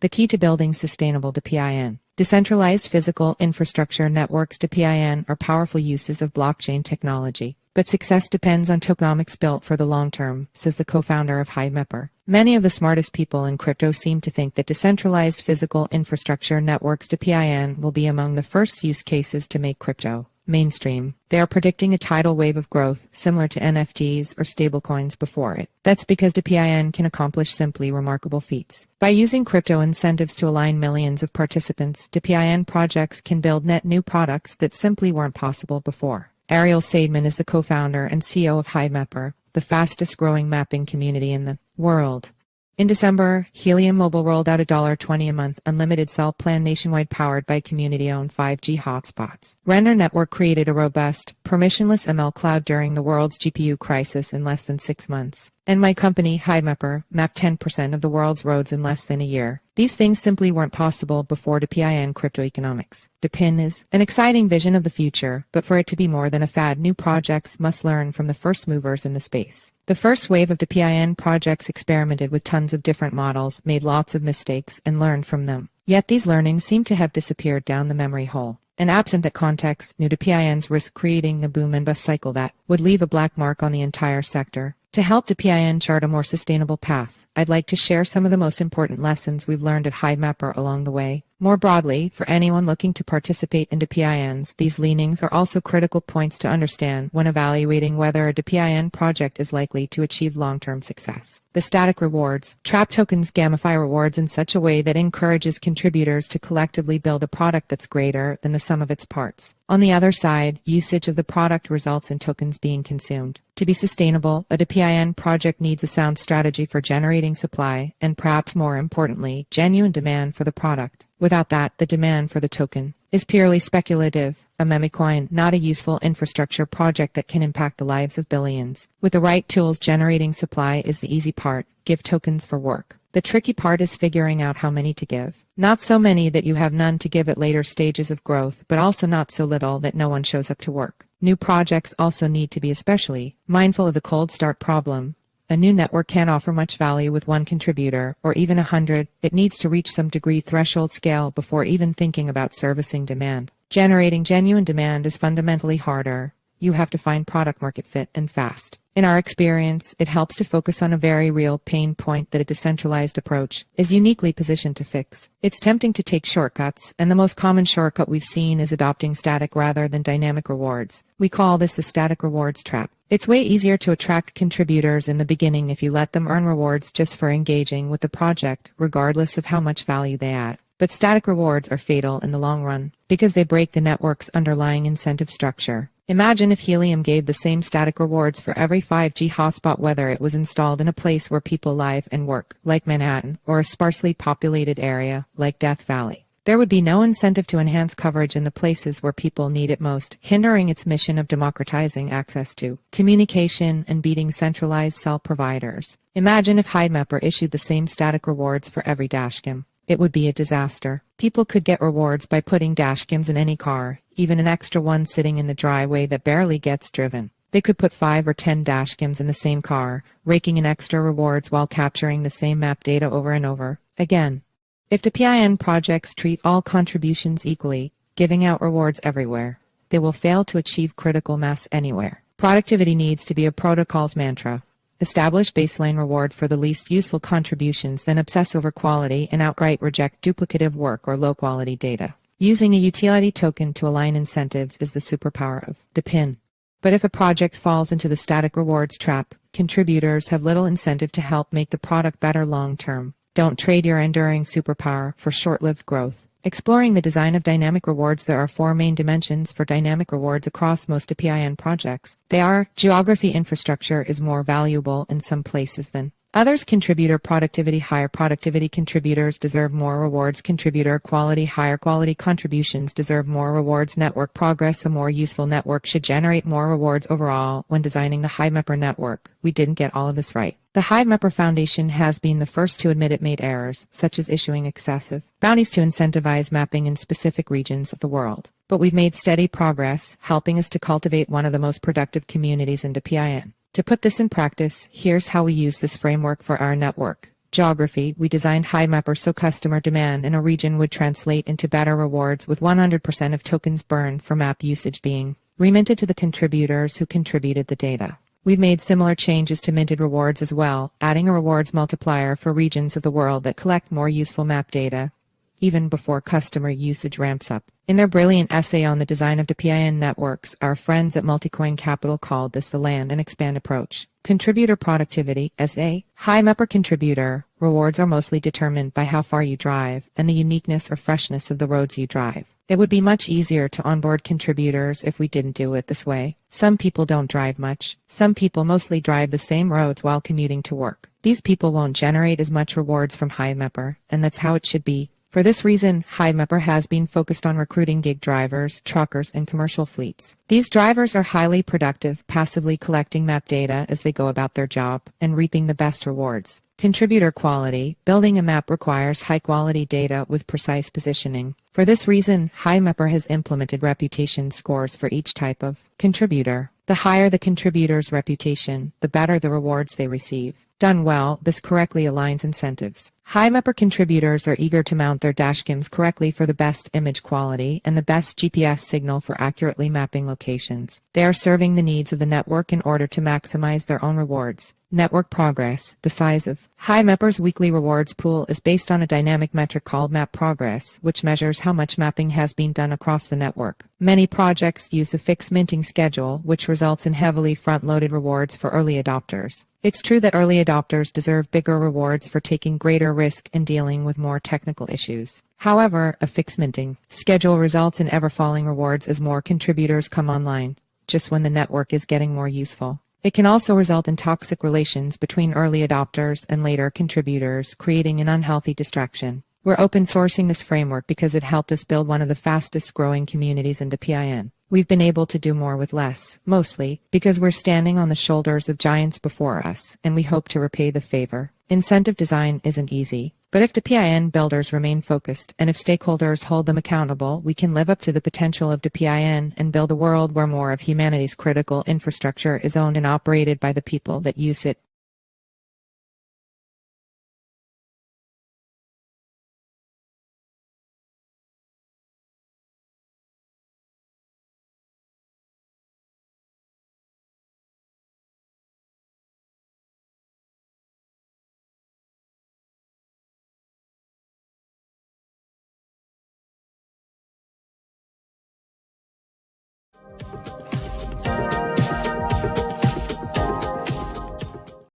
The key to building sustainable DePIN. Decentralized physical infrastructure networks DePIN are powerful uses of blockchain technology. But success depends on tokenomics built for the long term, says the co-founder of Hivemapper. Many of the smartest people in crypto seem to think that decentralized physical infrastructure networks DePIN will be among the first use cases to make crypto mainstream. They are predicting a tidal wave of growth, similar to NFTs or stablecoins before it. That's because DePIN can accomplish simply remarkable feats. By using crypto incentives to align millions of participants, DePIN projects can build net new products that simply weren't possible before. Ariel Seidman is the co-founder and CEO of Hivemapper, the fastest-growing mapping community in the world. In December, Helium Mobile rolled out a $20 a month unlimited cell plan nationwide powered by community-owned 5G hotspots. Render Network created a robust, permissionless ML cloud during the world's GPU crisis in less than 6 months. And my company, Hivemapper, mapped 10% of the world's roads in less than a year. These things simply weren't possible before DePIN crypto economics. DePIN is an exciting vision of the future, but for it to be more than a fad, new projects must learn from the first movers in the space. The first wave of DePIN projects experimented with tons of different models, made lots of mistakes, and learned from them. Yet these learnings seem to have disappeared down the memory hole. And absent that context, new DePINs risk creating a boom and bust cycle that would leave a black mark on the entire sector. To help DePIN chart a more sustainable path, I'd like to share some of the most important lessons we've learned at Hivemapper along the way. More broadly, for anyone looking to participate in DePINs, these leanings are also critical points to understand when evaluating whether a DePIN project is likely to achieve long-term success. The static rewards. Trap tokens gamify rewards in such a way that encourages contributors to collectively build a product that's greater than the sum of its parts. On the other side, usage of the product results in tokens being consumed. To be sustainable, a DePIN project needs a sound strategy for generating supply, and perhaps more importantly, genuine demand for the product. Without that, the demand for the token is purely speculative, a meme coin, not a useful infrastructure project that can impact the lives of billions. With the right tools, generating supply is the easy part. Give tokens for work. The tricky part is figuring out how many to give. Not so many that you have none to give at later stages of growth, but also not so little that no one shows up to work. New projects also need to be especially mindful of the cold start problem. A new network can't offer much value with one contributor, or even 100. It needs to reach some degree threshold scale before even thinking about servicing demand. Generating genuine demand is fundamentally harder. You have to find product market fit and fast. In our experience, it helps to focus on a very real pain point that a decentralized approach is uniquely positioned to fix. It's tempting to take shortcuts, and the most common shortcut we've seen is adopting static rather than dynamic rewards. We call this the static rewards trap. It's way easier to attract contributors in the beginning if you let them earn rewards just for engaging with the project, regardless of how much value they add. But static rewards are fatal in the long run because they break the network's underlying incentive structure. Imagine if Helium gave the same static rewards for every 5G hotspot, whether it was installed in a place where people live and work, like Manhattan, or a sparsely populated area, like Death Valley. There would be no incentive to enhance coverage in the places where people need it most, hindering its mission of democratizing access to communication and beating centralized cell providers. Imagine if Hivemapper issued the same static rewards for every dashcam. It would be a disaster. People could get rewards by putting dashcams in any car, even an extra one sitting in the driveway that barely gets driven. They could put 5 or 10 dashcams in the same car, raking in extra rewards while capturing the same map data over and over again. If DePIN projects treat all contributions equally, giving out rewards everywhere, they will fail to achieve critical mass anywhere. Productivity needs to be a protocol's mantra. Establish baseline reward for the least useful contributions, then obsess over quality and outright reject duplicative work or low-quality data. Using a utility token to align incentives is the superpower of DePIN. But if a project falls into the static rewards trap, contributors have little incentive to help make the product better long-term. Don't trade your enduring superpower for short-lived growth. Exploring the design of dynamic rewards. There are 4 main dimensions for dynamic rewards across most DePIN projects. They are: geography. Infrastructure is more valuable in some places than others. Contributor productivity. Higher productivity contributors deserve more rewards. Contributor quality. Higher quality contributions deserve more rewards. Network progress. A more useful network should generate more rewards. Overall, when designing the Hivemapper network, we didn't get all of this right. The Hivemapper Foundation has been the first to admit it made errors, such as issuing excessive bounties to incentivize mapping in specific regions of the world. But we've made steady progress, helping us to cultivate one of the most productive communities in DePIN. To put this in practice, here's how we use this framework for our network. Geography: we designed Hivemapper so customer demand in a region would translate into better rewards, with 100% of tokens burned for map usage being reminted to the contributors who contributed the data. We've made similar changes to minted rewards as well, adding a rewards multiplier for regions of the world that collect more useful map data, even before customer usage ramps up. In their brilliant essay on the design of DePIN networks, our friends at Multicoin Capital called this the land and expand approach. Contributor productivity: as a Hivemapper contributor, rewards are mostly determined by how far you drive and the uniqueness or freshness of the roads you drive. It would be much easier to onboard contributors if we didn't do it this way. Some people don't drive much. Some people mostly drive the same roads while commuting to work. These people won't generate as much rewards from Hivemapper, and that's how it should be. For this reason, Hivemapper has been focused on recruiting gig drivers, truckers, and commercial fleets. These drivers are highly productive, passively collecting map data as they go about their job and reaping the best rewards. Contributor quality: building a map requires high-quality data with precise positioning. For this reason, Hivemapper has implemented reputation scores for each type of contributor. The higher the contributor's reputation, the better the rewards they receive. Done well, this correctly aligns incentives. Hivemapper contributors are eager to mount their dashcams correctly for the best image quality and the best GPS signal for accurately mapping locations. They are serving the needs of the network in order to maximize their own rewards. Network progress: the size of Hivemapper's weekly rewards pool is based on a dynamic metric called map progress, which measures how much mapping has been done across the network. Many projects use a fixed minting schedule, which results in heavily front-loaded rewards for early adopters. It's true that early adopters deserve bigger rewards for taking greater risk and dealing with more technical issues. However, a fixed minting schedule results in ever-falling rewards as more contributors come online, just when the network is getting more useful. It can also result in toxic relations between early adopters and later contributors, creating an unhealthy distraction. We're open sourcing this framework because it helped us build one of the fastest growing communities in DePIN. We've been able to do more with less, mostly because we're standing on the shoulders of giants before us, and we hope to repay the favor. Incentive design isn't easy, but if DePIN builders remain focused and if stakeholders hold them accountable, we can live up to the potential of DePIN and build a world where more of humanity's critical infrastructure is owned and operated by the people that use it.